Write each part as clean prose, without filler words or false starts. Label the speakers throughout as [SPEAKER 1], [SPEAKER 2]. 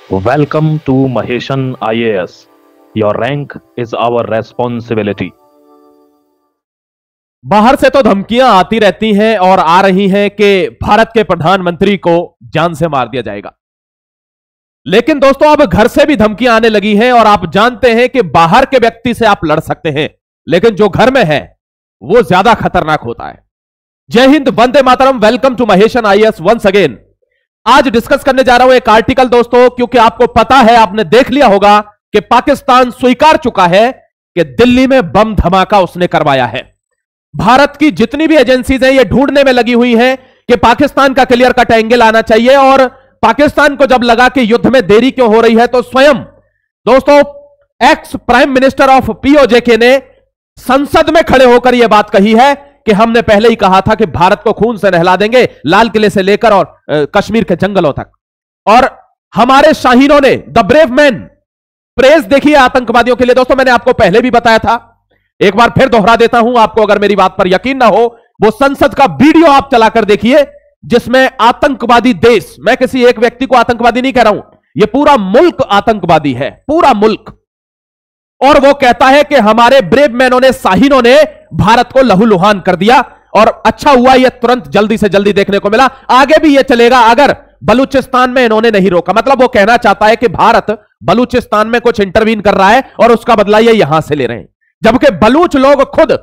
[SPEAKER 1] Welcome to Maheshan IAS. Your rank is our responsibility.
[SPEAKER 2] बाहर से तो धमकियां आती रहती हैं और आ रही हैं कि भारत के प्रधानमंत्री को जान से मार दिया जाएगा। लेकिन दोस्तों अब घर से भी धमकियां आने लगी हैं और आप जानते हैं कि बाहर के व्यक्ति से आप लड़ सकते हैं, लेकिन जो घर में है वो ज्यादा खतरनाक होता है। जय हिंद, वंदे मातरम। Welcome to Mahesan IAS once again. आज डिस्कस करने जा रहा हूं एक आर्टिकल दोस्तों, क्योंकि आपको पता है, आपने देख लिया होगा कि पाकिस्तान स्वीकार चुका है कि दिल्ली में बम धमाका उसने करवाया है। भारत की जितनी भी एजेंसीज हैं ये ढूंढने में लगी हुई हैं कि पाकिस्तान का क्लियर कट एंगल आना चाहिए, और पाकिस्तान को जब लगा कि युद्ध में देरी क्यों हो रही है तो स्वयं दोस्तों ex prime minister of PoJK ने संसद में खड़े होकर यह बात कही है कि हमने पहले ही कहा था कि भारत को खून से नहला देंगे, लाल किले से लेकर और कश्मीर के जंगलों तक। और हमारे शाहीनों ने, द ब्रेव मैन, प्रेज देखिए आतंकवादियों के लिए। दोस्तों मैंने आपको पहले भी बताया था, एक बार फिर दोहरा देता हूं, आपको अगर मेरी बात पर यकीन ना हो वो संसद का वीडियो आप चलाकर देखिए जिसमें आतंकवादी देश, मैं किसी एक व्यक्ति को आतंकवादी नहीं कह रहा हूं, यह पूरा मुल्क आतंकवादी है, पूरा मुल्क। और वो कहता है कि हमारे ब्रेव मैनों ने, शाहीनों ने भारत को लहूलुहान कर दिया, और अच्छा हुआ यह तुरंत जल्दी से जल्दी देखने को मिला। आगे भी यह चलेगा अगर बलूचिस्तान में इन्होंने नहीं रोका। मतलब वो कहना चाहता है कि भारत बलूचिस्तान में कुछ इंटरवीन कर रहा है और उसका बदला ये यहां से ले रहे हैं, जबकि बलूच लोग खुद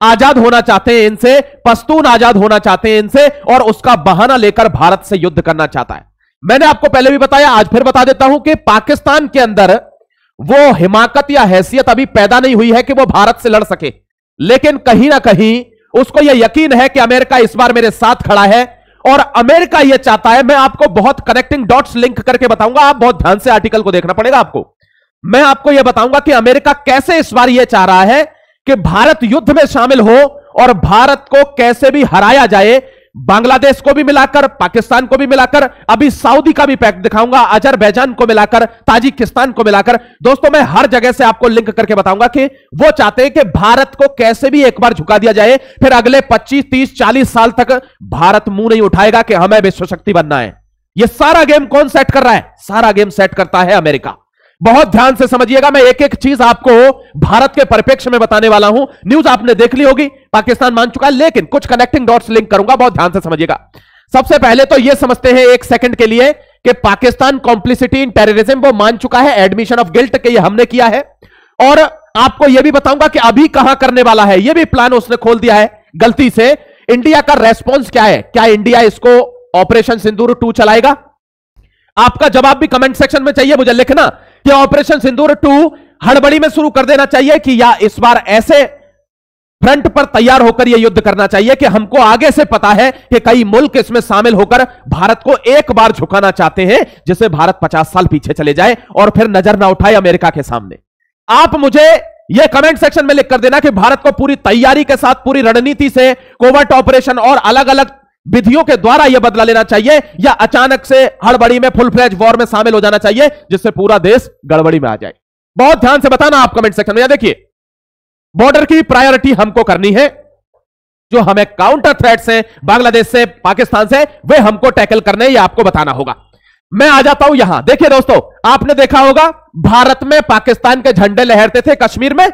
[SPEAKER 2] आजाद होना चाहते हैं इनसे, पश्तून आजाद होना चाहते हैं इनसे, और उसका बहाना लेकर भारत से युद्ध करना चाहता है। मैंने आपको पहले भी बताया, आज फिर बता देता हूं कि पाकिस्तान के अंदर वो हिमाकत या हैसियत अभी पैदा नहीं हुई है कि वो भारत से लड़ सके, लेकिन कहीं ना कहीं उसको यह यकीन है कि अमेरिका इस बार मेरे साथ खड़ा है, और अमेरिका यह चाहता है। मैं आपको बहुत कनेक्टिंग डॉट्स लिंक करके बताऊंगा, आप बहुत ध्यान से आर्टिकल को देखना पड़ेगा आपको। मैं आपको यह बताऊंगा कि अमेरिका कैसे इस बार यह चाह रहा है कि भारत युद्ध में शामिल हो और भारत को कैसे भी हराया जाए, बांग्लादेश को भी मिलाकर, पाकिस्तान को भी मिलाकर, अभी सऊदी का भी पैक दिखाऊंगा, अजरबैजान को मिलाकर, ताजिकिस्तान को मिलाकर। दोस्तों मैं हर जगह से आपको लिंक करके बताऊंगा कि वो चाहते हैं कि भारत को कैसे भी एक बार झुका दिया जाए, फिर अगले 25, 30, 40 साल तक भारत मुंह नहीं उठाएगा कि हमें विश्व शक्ति बनना है। यह सारा गेम कौन सेट कर रहा है? सारा गेम सेट करता है अमेरिका। बहुत ध्यान से समझिएगा, मैं एक एक चीज आपको भारत के परिप्रेक्ष्य में बताने वाला हूं। न्यूज आपने देख ली होगी, पाकिस्तान मान चुका है, लेकिन कुछ कनेक्टिंग डॉट्स लिंक करूंगा, बहुत ध्यान से समझिएगा। सबसे पहले तो यह समझते हैं एक सेकंड के लिए कि पाकिस्तान कॉम्प्लिसिटी इन टेररिज्म वो मान चुका है, एडमिशन ऑफ गिल्ट के ये हमने किया है। और आपको यह भी बताऊंगा कि अभी कहां करने वाला है, यह भी प्लान उसने खोल दिया है गलती से। इंडिया का रेस्पॉन्स क्या है? क्या इंडिया इसको ऑपरेशन सिंदूर 2 चलाएगा? आपका जवाब भी कमेंट सेक्शन में चाहिए मुझे लिखना कि ऑपरेशन सिंदूर 2 हड़बड़ी में शुरू कर देना चाहिए कि या इस बार ऐसे फ्रंट पर तैयार होकर यह युद्ध करना चाहिए कि हमको आगे से पता है कि कई मुल्क इसमें शामिल होकर भारत को एक बार झुकाना चाहते हैं, जिससे भारत 50 साल पीछे चले जाए और फिर नजर ना उठाए अमेरिका के सामने। आप मुझे यह कमेंट सेक्शन में लिख कर देना कि भारत को पूरी तैयारी के साथ, पूरी रणनीति से, कोवर्ट ऑपरेशन और अलग अलग विधियों के द्वारा यह बदला लेना चाहिए, या अचानक से हड़बड़ी में फुल फ्लेज वॉर में शामिल हो जाना चाहिए जिससे पूरा देश गड़बड़ी में आ जाए। बहुत ध्यान से बताना आप कमेंट सेक्शन में। देखिए, बॉर्डर की प्रायोरिटी हमको करनी है, जो हमें काउंटर थ्रेट्स हैं बांग्लादेश से, पाकिस्तान से, वे हमको टैकल करने, ये आपको बताना होगा। मैं आ जाता हूं यहां। देखिए दोस्तों, आपने देखा होगा भारत में पाकिस्तान के झंडे लहरते थे, कश्मीर में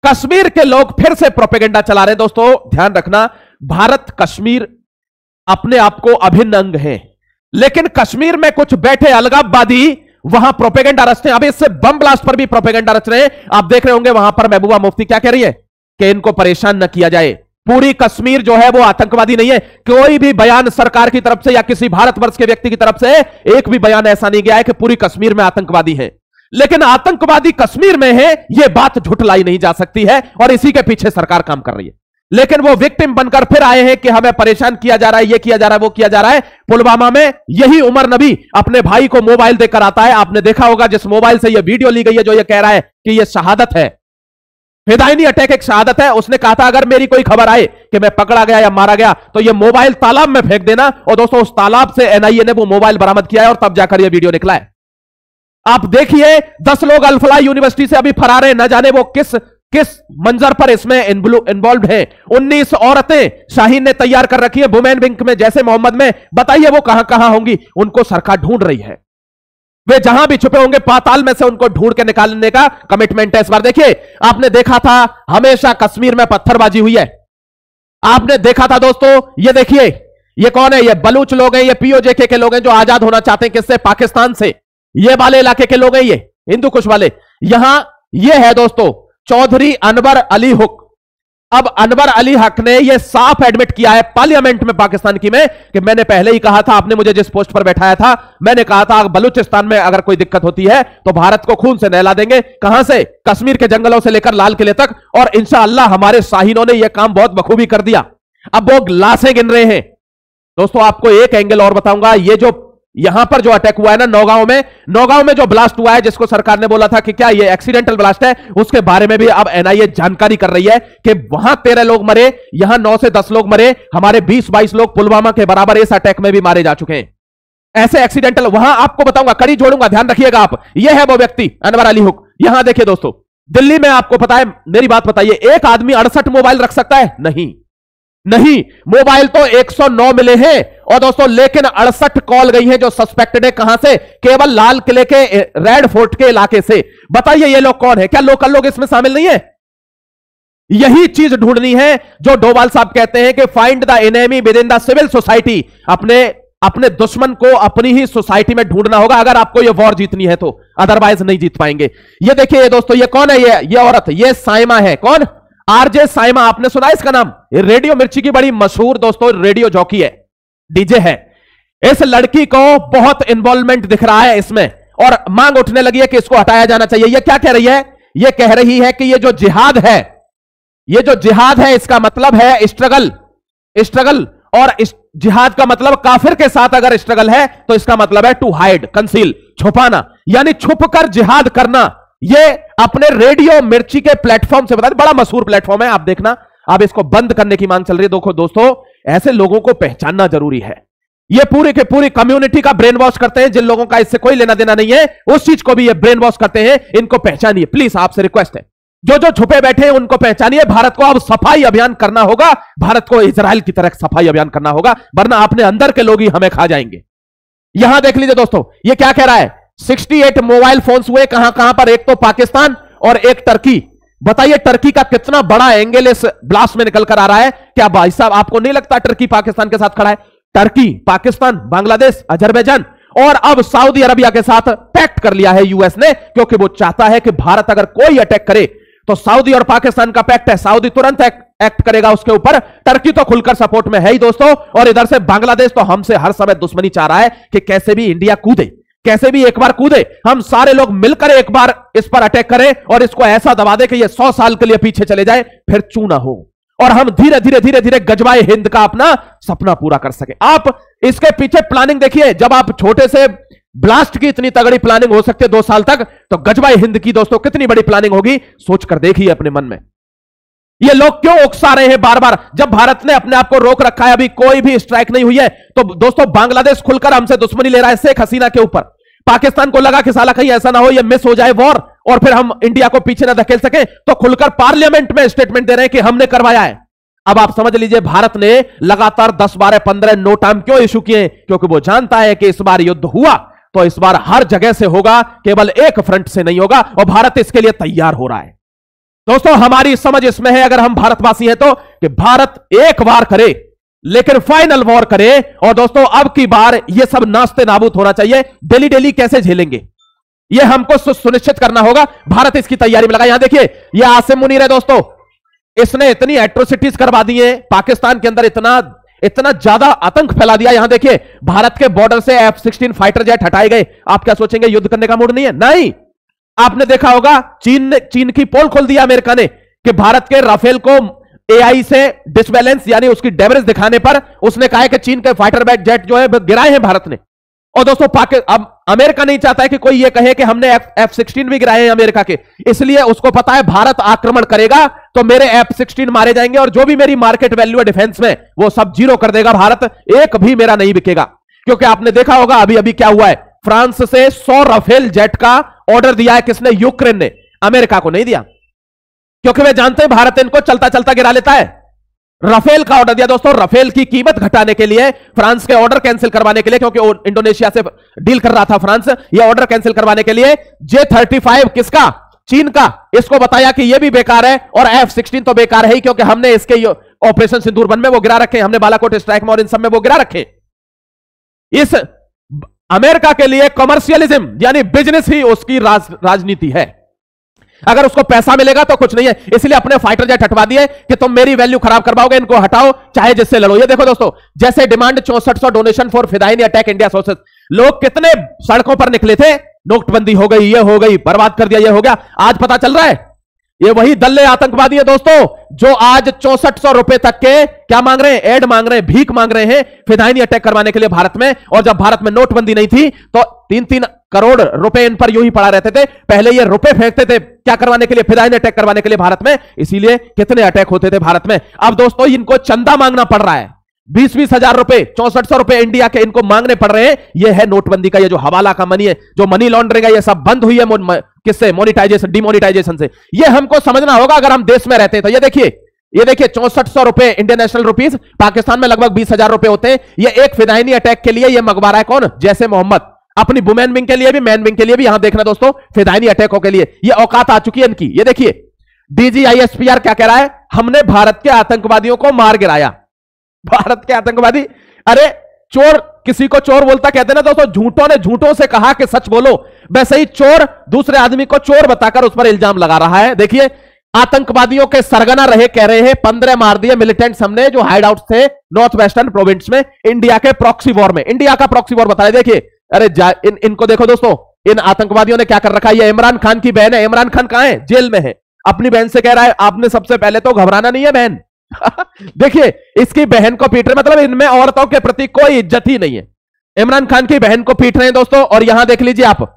[SPEAKER 2] कश्मीर के लोग फिर से प्रोपेगेंडा चला रहे हैं। दोस्तों ध्यान रखना, भारत कश्मीर अपने आप को अभिन्न अंग है, लेकिन कश्मीर में कुछ बैठे अलगाववादी वहां प्रोपेगेंडा रचते हैं। अभी इससे बम ब्लास्ट पर भी प्रोपेगेंडा रच रहे हैं। आप देख रहे होंगे वहां पर महबूबा मुफ्ती क्या कह रही है कि इनको परेशान न किया जाए, पूरी कश्मीर जो है वो आतंकवादी नहीं है। कोई भी बयान सरकार की तरफ से या किसी भारतवर्ष के व्यक्ति की तरफ से एक भी बयान ऐसा नहीं गया है कि पूरी कश्मीर में आतंकवादी है, लेकिन आतंकवादी कश्मीर में है, यह बात झुठलाई नहीं जा सकती है, और इसी के पीछे सरकार काम कर रही है। लेकिन वो विक्टिम बनकर फिर आए हैं कि हमें परेशान किया जा रहा है, ये किया जा रहा है, वो किया जा रहा है। पुलवामा में यही उमर नबी अपने भाई को मोबाइल देकर आता है। आपने देखा होगा जिस मोबाइल से यह वीडियो ली गई है, जो ये कह रहा है कि यह शहादत है, फिदायनी अटैक एक शहादत है। उसने कहा था अगर मेरी कोई खबर आए कि मैं पकड़ा गया या मारा गया तो यह मोबाइल तालाब में फेंक देना। और दोस्तों उस तालाब से एनआईए ने वो मोबाइल बरामद किया है और तब जाकर यह वीडियो निकला है। आप देखिए 10 लोग अल्फला यूनिवर्सिटी से अभी फरार हैं, न जाने वो किस मंजर पर इसमें इन्वॉल्व है। 19 औरतें शाहीन ने तैयार कर रखी है वुमेन विंग में, जैसे मोहम्मद में। बताइए वो कहां कहां होंगी, उनको सरकार ढूंढ रही है। वे जहां भी छुपे होंगे पाताल में से उनको ढूंढ के निकालने का कमिटमेंट है इस बार। देखिए, आपने देखा था हमेशा कश्मीर में पत्थरबाजी हुई है, आपने देखा था दोस्तों। ये देखिए, ये कौन है? ये बलूच लोग हैं, ये पीओजेके के लोग हैं जो आजाद होना चाहते हैं। किससे? पाकिस्तान से। ये वाले इलाके के लोग हैं, ये हिंदू कुश वाले। यहां ये है दोस्तों चौधरी अनवर अली हक। अब अनवर अली हक ने यह साफ एडमिट किया है पार्लियामेंट में पाकिस्तान की में कि मैंने पहले ही कहा था, आपने मुझे जिस पोस्ट पर बैठाया था, मैंने कहा था बलूचिस्तान में अगर कोई दिक्कत होती है तो भारत को खून से नहला देंगे। कहां से? कश्मीर के जंगलों से लेकर लाल किले तक। और इंशाअल्लाह हमारे शाहीनों ने यह काम बहुत बखूबी कर दिया। अब वो लाशें गिन रहे हैं दोस्तों। आपको एक एंगल और बताऊंगा, ये जो यहां पर जो अटैक हुआ है ना नौगांव में जो ब्लास्ट हुआ है, जिसको सरकार ने बोला था कि क्या ये एक्सीडेंटल ब्लास्ट है, उसके बारे में भी अब एनआईए जानकारी कर रही है कि वहां 13 लोग मरे, यहां 9 से 10 लोग मरे, हमारे 20-22 लोग पुलवामा के बराबर इस अटैक में भी मारे जा चुके हैं। ऐसे एक्सीडेंटल वहां आपको बताऊंगा, कड़ी जोड़ूंगा, ध्यान रखिएगा आप। यह है वो व्यक्ति अनवर अली हक। यहां देखिए दोस्तों, दिल्ली में आपको पता है, मेरी बात बताइए, एक आदमी 68 मोबाइल रख सकता है? नहीं, मोबाइल तो 109 मिले हैं और दोस्तों लेकिन 68 कॉल गई हैं जो सस्पेक्टेड है। कहां से? केवल लाल किले के रेड फोर्ट के इलाके से। बताइए ये लोग कौन है? क्या लोकल लोग इसमें शामिल नहीं है? यही चीज ढूंढनी है जो डोभाल साहब कहते हैं कि find the enemy within the civil society. अपने दुश्मन को अपनी ही सोसाइटी में ढूंढना होगा अगर आपको ये वॉर जीतनी है तो, अदरवाइज नहीं जीत पाएंगे। ये देखिए दोस्तों, ये कौन है? ये औरत, ये साइमा है। कौन? आरजे साइमा। आपने सुना इसका नाम? ये रेडियो मिर्ची की बड़ी मशहूर दोस्तों रेडियो जॉकी है, डीजे है। इस लड़की को बहुत इन्वॉल्वमेंट दिख रहा है इसमें और मांग उठने लगी है कि इसको हटाया जाना चाहिए। ये क्या कह रही है? ये कह रही है कि ये जो जिहाद है इसका मतलब है स्ट्रगल। और इस जिहाद का मतलब काफिर के साथ अगर स्ट्रगल है तो इसका मतलब है टू हाइड, कंसील, छुपाना, यानी छुपकर जिहाद करना। ये अपने रेडियो मिर्ची के प्लेटफॉर्म से बता, बड़ा मशहूर प्लेटफॉर्म है, आप देखना। अब इसको बंद करने की मांग चल रही है। देखो दोस्तों, ऐसे लोगों को पहचानना जरूरी है। ये पूरी के पूरी कम्युनिटी का ब्रेन वॉश करते हैं, जिन लोगों का इससे कोई लेना देना नहीं है उस चीज को भी ये ब्रेन वॉश करते हैं। इनको पहचानिए प्लीज, आपसे रिक्वेस्ट है। जो छुपे बैठे हैं उनको पहचानिए। भारत को अब सफाई अभियान करना होगा, भारत को इजराइल की तरह सफाई अभियान करना होगा, वरना अपने अंदर के लोग ही हमें खा जाएंगे। यहां देख लीजिए दोस्तों, ये क्या कह रहा है? 68 मोबाइल फोन्स हुए। कहां पर? एक तो पाकिस्तान और एक टर्की। बताइए टर्की का कितना बड़ा एंगल इस ब्लास्ट में निकल कर आ रहा है। क्या भाई साहब आपको नहीं लगता टर्की पाकिस्तान के साथ खड़ा है? टर्की, पाकिस्तान, बांग्लादेश, अजरबैजान और अब सऊदी अरबिया के साथ पैक्ट कर लिया है यूएस ने, क्योंकि वो चाहता है कि भारत अगर कोई अटैक करे तो सऊदी और पाकिस्तान का पैक्ट है, सऊदी तुरंत एक्ट करेगा उसके ऊपर। टर्की तो खुलकर सपोर्ट में है ही दोस्तों, और इधर से बांग्लादेश तो हमसे हर समय दुश्मनी चाह रहा है कि कैसे भी इंडिया कूदे, कैसे भी एक बार कूदे, हम सारे लोग मिलकर एक बार इस पर अटैक करें और इसको ऐसा दबा दे कि ये 100 साल के लिए पीछे चले जाए, फिर चू ना हो, और हम धीरे धीरे गजवाए हिंद का अपना सपना पूरा कर सके। आप इसके पीछे प्लानिंग देखिए। जब आप छोटे से ब्लास्ट की इतनी तगड़ी प्लानिंग हो सकती है 2 साल तक, तो गजवाए हिंद की दोस्तों कितनी बड़ी प्लानिंग होगी, सोचकर देखिए अपने मन में। ये लोग क्यों उकसा रहे हैं बार बार? जब भारत ने अपने आप को रोक रखा है, अभी कोई भी स्ट्राइक नहीं हुई है, तो दोस्तों बांग्लादेश खुलकर हमसे दुश्मनी ले रहा है शेख हसीना के ऊपर। पाकिस्तान को लगा कि साला कहीं ऐसा ना हो ये मिस हो जाए वॉर और फिर हम इंडिया को पीछे ना धकेल सके, तो खुलकर पार्लियामेंट में स्टेटमेंट दे रहे हैं कि हमने करवाया है। अब आप समझ लीजिए भारत ने लगातार 10, 12, 15 नो टाइम क्यों इशू किए? क्योंकि वो जानता है कि इस बार युद्ध हुआ तो इस बार हर जगह से होगा, केवल एक फ्रंट से नहीं होगा, और भारत इसके लिए तैयार हो रहा है। दोस्तों हमारी समझ इसमें है, अगर हम भारतवासी हैं तो, कि भारत एक बार करे लेकिन फाइनल वॉर करे। और दोस्तों अब की बार ये सब नाश्ते नाबूद होना चाहिए। डेली डेली कैसे झेलेंगे, ये हमको सुनिश्चित करना होगा। भारत इसकी तैयारी में लगा। यहां देखिए, ये आसिम मुनीर है दोस्तों, इसने इतनी एट्रोसिटीज करवा दी है पाकिस्तान के अंदर, इतना ज्यादा आतंक फैला दिया। यहां देखिए, भारत के बॉर्डर से F-16 फाइटर जेट हटाए गए। आप क्या सोचेंगे युद्ध करने का मूड नहीं है? नहीं। आपने देखा होगा चीन की पोल खोल दिया अमेरिका ने कि भारत के राफेल को AI से डिसबैलेंस यानी उसकी डेवरेज दिखाने पर उसने कहा है कि चीन के फाइटर जेट जो है गिराए हैं भारत ने। और दोस्तों अब अमेरिका नहीं चाहता है कि कोई ये कहे कि हमने F-16 भी गिराए हैं अमेरिका के, इसलिए उसको पता है भारत आक्रमण करेगा तो मेरे F-16 मारे जाएंगे और जो भी मेरी मार्केट वैल्यू है डिफेंस में वो सब जीरो कर देगा भारत, एक भी मेरा नहीं बिकेगा। क्योंकि आपने देखा होगा अभी क्या हुआ है, फ्रांस से 100 राफेल जेट का ऑर्डर दिया है किसने? यूक्रेन ने, अमेरिका को नहीं दिया, क्योंकि वे जानते हैं भारत इनको चलता चलता गिरा लेता है। राफेल का ऑर्डर दिया दोस्तों, राफेल की कीमत घटाने के लिए, फ्रांस के ऑर्डर कैंसिल करवाने के लिए, क्योंकि इंडोनेशिया से डील कर रहा था फ्रांस, यह ऑर्डर कैंसिल करवाने के लिए J-35 किसका, चीन का, इसको बताया कि यह भी बेकार है, और F-16 तो बेकार है ही, क्योंकि हमने इसके ऑपरेशन सिंदूर वन में वो गिरा रखे, हमने बालाकोट स्ट्राइक में और इन सब में वो गिरा रखे। इस अमेरिका के लिए कमर्शियलिज्म यानी बिजनेस ही उसकी राजनीति है। अगर उसको पैसा मिलेगा तो कुछ नहीं है, इसलिए अपने फाइटर जेट हटवा दिए कि तुम मेरी वैल्यू खराब करवाओगे, इनको हटाओ चाहे जिससे लड़ो। ये देखो दोस्तों, जैसे डिमांड 6400 डोनेशन फॉर फिदायिन अटैक इंडिया सोर्सेस, लोग कितने सड़कों पर निकले थे, नोटबंदी हो गई, ये हो गई, बर्बाद कर दिया, ये हो गया। आज पता चल रहा है ये वही दल्ले आतंकवादी है दोस्तों, जो आज 6400 रुपए तक के क्या मांग रहे हैं, एड मांग रहे हैं, भीख मांग रहे हैं फिदायिन अटैक करवाने के लिए भारत में। और जब भारत में नोटबंदी नहीं थी तो 3-3 करोड़ रुपए इन पर यूं ही पड़ा रहते थे। पहले ये रुपए फेंकते थे क्या करवाने के लिए, फिदायिन अटैक करवाने के लिए भारत में, इसीलिए कितने अटैक होते थे भारत में। अब दोस्तों इनको चंदा मांगना पड़ रहा है, 20-20 हजार रुपए, 6400 रुपए इंडिया के इनको मांगने पड़ रहे हैं। ये है नोटबंदी का ये जो हवाला का मनी है, जो मनी लॉन्ड्रिंग है, ये सब बंद हुई है किससे, मोनिटाइजेशन, डिमोनिटाइजेशन से। ये हमको समझना होगा अगर हम देश में रहते हैं तो। ये देखिए 6400 रुपए इंडियन नेशनल रुपीस, पाकिस्तान में लगभग 20 हजार रुपए होते हैं। ये एक फिदायिनी अटैक के लिए ये मंगवा रहा है कौन, जैसे मोहम्मद, अपनी वुमेन विंग के लिए भी, मैन विंग के लिए भी। यहां देखना दोस्तों, फिदायिनी अटैकों के लिए ये औकात आ चुकी है इनकी। ये देखिए DGISPR क्या कह रहा है, हमने भारत के आतंकवादियों को मार गिराया। भारत के आतंकवादी, अरे चोर किसी को चोर बोलता कहते ना दोस्तों, झूठों ने झूठों से कहा कि सच बोलो, वैसे ही चोर दूसरे आदमी को चोर बताकर उस पर इल्जाम लगा रहा है। देखिए आतंकवादियों के सरगना रहे, कह रहे हैं 15 मार दिए मिलिटेंट्स हमने, जो हाइड आउट थे नॉर्थ वेस्टर्न प्रोविंस में, इंडिया के प्रॉक्सी वॉर में। इंडिया का प्रॉक्सी वॉर बताया। देखिए अरे इनको देखो दोस्तों, इन आतंकवादियों ने क्या कर रखा है। ये इमरान खान की बहन है, इमरान खान कहां है, जेल में है, अपनी बहन से कह रहा है आपने सबसे पहले तो घबराना नहीं है बहन। देखिए इसकी बहन को पीट रहे, मतलब इनमें औरतों के प्रति कोई इज्जत ही नहीं है। इमरान खान की बहन को पीट रहे हैं दोस्तों। और यहां देख लीजिए आप,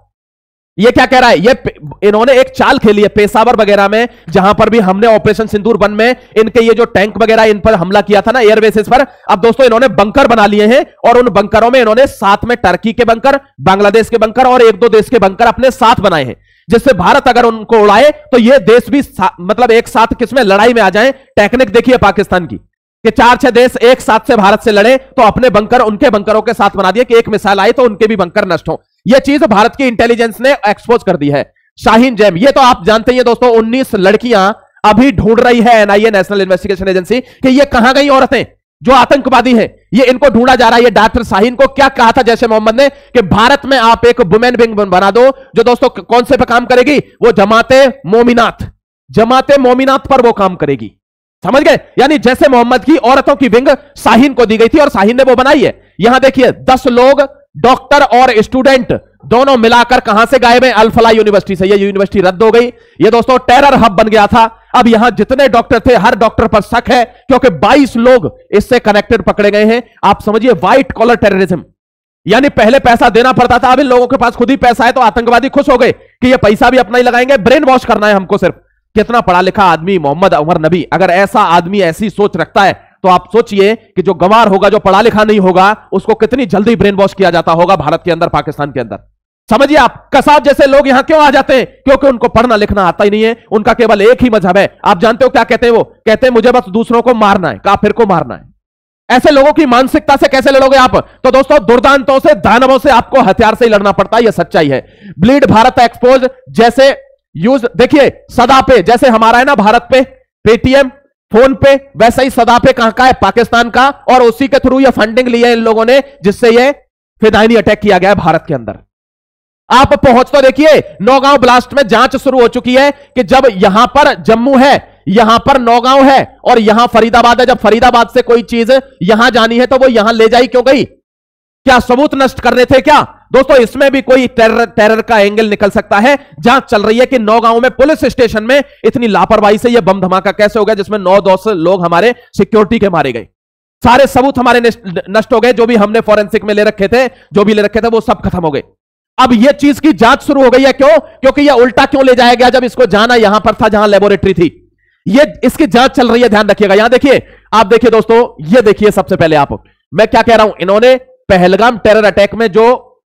[SPEAKER 2] ये क्या कह रहा है, ये इन्होंने एक चाल खेली है पेशावर वगैरह में, जहां पर भी हमने ऑपरेशन सिंदूर वन में इनके ये जो टैंक वगैरह इन पर हमला किया था ना, एयरबेसेस पर। अब दोस्तों इन्होंने बंकर बना लिए हैं, और उन बंकरों में इन्होंने साथ में टर्की के बंकर, बांग्लादेश के बंकर और 1-2 देश के बंकर अपने साथ बनाए हैं, जिससे भारत अगर उनको उड़ाए तो ये देश भी मतलब एक साथ किसमें लड़ाई में आ जाए। टेक्निक देखिए पाकिस्तान की, कि 4-6 देश एक साथ से भारत से लड़े तो अपने बंकर उनके बंकरों के साथ बना दिए, कि एक मिसाइल आई तो उनके भी बंकर नष्ट हो। यह चीज भारत की इंटेलिजेंस ने एक्सपोज कर दी है। शाहीन जैम, ये तो आप जानते हैं दोस्तों, 19 लड़कियां अभी ढूंढ रही है NIA, नेशनल इन्वेस्टिगेशन एजेंसी, कि ये कहां गई औरतें जो आतंकवादी हैं, ये इनको ढूंढा जा रहा है। ये डॉक्टर शाहीन को क्या कहा था जैसे मोहम्मद ने, कि भारत में आप एक वुमेन विंग बना दो, जो दोस्तों कौन से पे काम करेगी, वो जमाते मोमिनात पर वो काम करेगी। समझ गए, यानी जैसे मोहम्मद की औरतों की विंग शाहीन को दी गई थी और शाहीन ने वो बनाई है। यहां देखिए 10 लोग, डॉक्टर और स्टूडेंट दोनों मिलाकर कहां से गायब हैं, अल फला यूनिवर्सिटी से। ये यूनिवर्सिटी रद्द हो गई, ये दोस्तों टेरर हब बन गया था। अब यहां जितने डॉक्टर थे, हर डॉक्टर पर शक है, क्योंकि 22 लोग इससे कनेक्टेड पकड़े गए हैं। आप समझिए व्हाइट कॉलर टेररिज्म, यानी पहले पैसा देना पड़ता था, अब इन लोगों के पास खुद ही पैसा है, तो आतंकवादी खुश हो गए कि ये पैसा भी अपना ही लगाएंगे, ब्रेन वॉश करना है हमको सिर्फ। कितना पढ़ा लिखा आदमी मोहम्मद उमर नबी, अगर ऐसा आदमी ऐसी सोच रखता है तो आप सोचिए कि जो गंवार होगा, जो पढ़ा लिखा नहीं होगा, उसको कितनी जल्दी ब्रेन वॉश किया जाता होगा भारत के अंदर, पाकिस्तान के अंदर। समझिए आप, कसाब जैसे लोग यहां क्यों आ जाते हैं, क्योंकि उनको पढ़ना लिखना आता ही नहीं है, उनका केवल एक ही मजहब है। आप जानते हो क्या कहते हैं, वो कहते हैं मुझे बस दूसरों को मारना है, काफिर को मारना है। ऐसे लोगों की मानसिकता से कैसे लड़ोगे आप? तो दोस्तों दुर्दांतों से, दानवों से आपको हथियार से ही लड़ना पड़ता है, यह सच्चाई है। ब्लीड भारत एक्सपोज जैसे यूज, देखिए सदा पे, जैसे हमारा है ना भारत पे पेटीएम, फोन पे, वैसा ही सदा पे कहां का है, पाकिस्तान का, और उसी के थ्रू ये फंडिंग ली है इन लोगों ने, जिससे ये फिदायिनी अटैक किया गया है भारत के अंदर। आप पहुंच तो देखिए, नौगांव ब्लास्ट में जांच शुरू हो चुकी है कि जब यहां पर जम्मू है, यहां पर नौगांव है और यहां फरीदाबाद है, जब फरीदाबाद से कोई चीज यहां जानी है तो वो यहां ले जाई क्यों गई? क्या सबूत नष्ट कर रहे थे क्या? दोस्तों इसमें भी कोई टेरर का एंगल निकल सकता है। जांच चल रही है कि नौगांव में पुलिस स्टेशन में इतनी लापरवाही से यह बम धमाका कैसे हो गया, जिसमें 9-10 लोग हमारे सिक्योरिटी के मारे गए। सारे सबूत हमारे नष्ट हो गए, जो भी हमने फॉरेंसिक में ले रखे थे, जो भी ले रखे थे वो सब खत्म हो गए। अब यह चीज की जांच शुरू हो गई है, क्यों? क्योंकि यह उल्टा क्यों ले जाया गया, जब इसको जाना यहां पर था जहां लेबोरेटरी थी। ये इसकी जांच चल रही है, ध्यान रखिएगा। यहां देखिए, आप देखिए दोस्तों, ये देखिए सबसे पहले आप, मैं क्या कह रहा हूं, इन्होंने पहलगाम टेरर अटैक में जो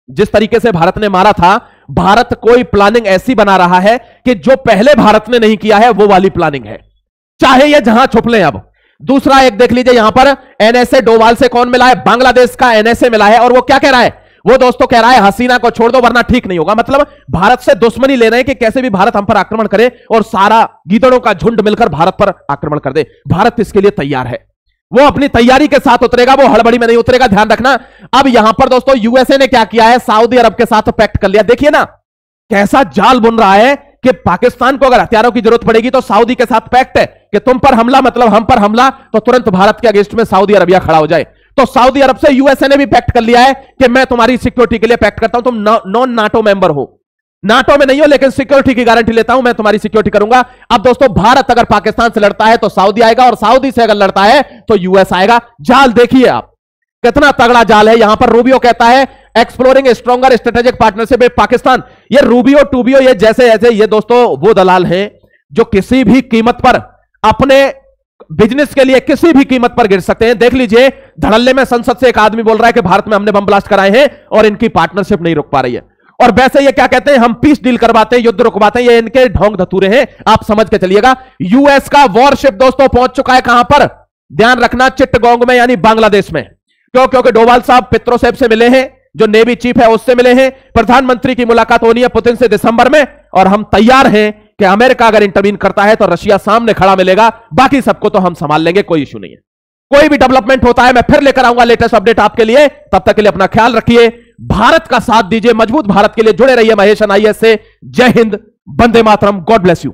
[SPEAKER 2] जिस तरीके से भारत ने मारा था, भारत कोई प्लानिंग ऐसी बना रहा है कि जो पहले भारत ने नहीं किया है वो वाली प्लानिंग है, चाहे ये जहां छुप लें। अब दूसरा एक देख लीजिए यहां पर एनएसए डोभाल से कौन मिला है, बांग्लादेश का एनएसए मिला है, और वो क्या कह रहा है, वो दोस्तों कह रहा है हसीना को छोड़ दो वरना ठीक नहीं होगा। मतलब भारत से दुश्मनी ले रहे हैं कि कैसे भी भारत हम पर आक्रमण करे और सारा गीदड़ों का झुंड मिलकर भारत पर आक्रमण कर दे। भारत इसके लिए तैयार है, वो अपनी तैयारी के साथ उतरेगा, वो हड़बड़ी में नहीं उतरेगा, ध्यान रखना। अब यहां पर दोस्तों यूएसए ने क्या किया है, सऊदी अरब के साथ पैक्ट कर लिया। देखिए ना कैसा जाल बुन रहा है कि पाकिस्तान को अगर हथियारों की जरूरत पड़ेगी तो सऊदी के साथ पैक्ट है कि तुम पर हमला मतलब हम पर हमला, तो तुरंत भारत के अगेंस्ट में सऊदी अरबिया खड़ा हो जाए। तो सऊदी अरब से यूएसए ने भी पैक्ट कर लिया है कि मैं तुम्हारी सिक्योरिटी के लिए पैक्ट करता हूं, तुम नॉन नाटो मेंबर हो, नाटो में नहीं हो लेकिन सिक्योरिटी की गारंटी लेता हूं, मैं तुम्हारी सिक्योरिटी करूंगा। अब दोस्तों भारत अगर पाकिस्तान से लड़ता है तो सऊदी आएगा, और सऊदी से अगर लड़ता है तो यूएस आएगा। जाल देखिए आप कितना तगड़ा जाल है। यहां पर रूबियो कहता है exploring stronger strategic partnership with Pakistan. ये रूबियो टूबियो ये जैसे ऐसे ये दोस्तों वो दलाल हैं जो किसी भी कीमत पर अपने बिजनेस के लिए किसी भी कीमत पर गिर सकते हैं। देख लीजिए धड़ल्ले में संसद से एक आदमी बोल रहा है कि भारत में हमने बम ब्लास्ट कराए हैं और इनकी पार्टनरशिप नहीं रुक पा रही है। और वैसे ये क्या कहते हैं, हम पीस डील करवाते हैं, युद्ध रुकवाते हैं, ये इनके ढोंग धतूरे हैं, आप समझ के चलिएगा। यूएस का वॉरशिप दोस्तों पहुंच चुका है कहां पर, ध्यान रखना, चिट्टगोंग में यानी बांग्लादेश में। क्यों? क्योंकि डोभाल साहब पित्रोसेव से मिले हैं, जो नेवी चीफ है उससे मिले हैं, प्रधानमंत्री की मुलाकात होनी है पुतिन से दिसंबर में, और हम तैयार हैं कि अमेरिका अगर इंटरवीन करता है तो रशिया सामने खड़ा मिलेगा, बाकी सबको तो हम संभाल लेंगे, कोई इशू नहीं है। कोई भी डेवलपमेंट होता है मैं फिर लेकर आऊंगा लेटेस्ट अपडेट आपके लिए। तब तक के लिए अपना ख्याल रखिए, भारत का साथ दीजिए, मजबूत भारत के लिए जुड़े रहिए महेश NIS से। जय हिंद, वंदे मातरम, गॉड ब्लेस यू।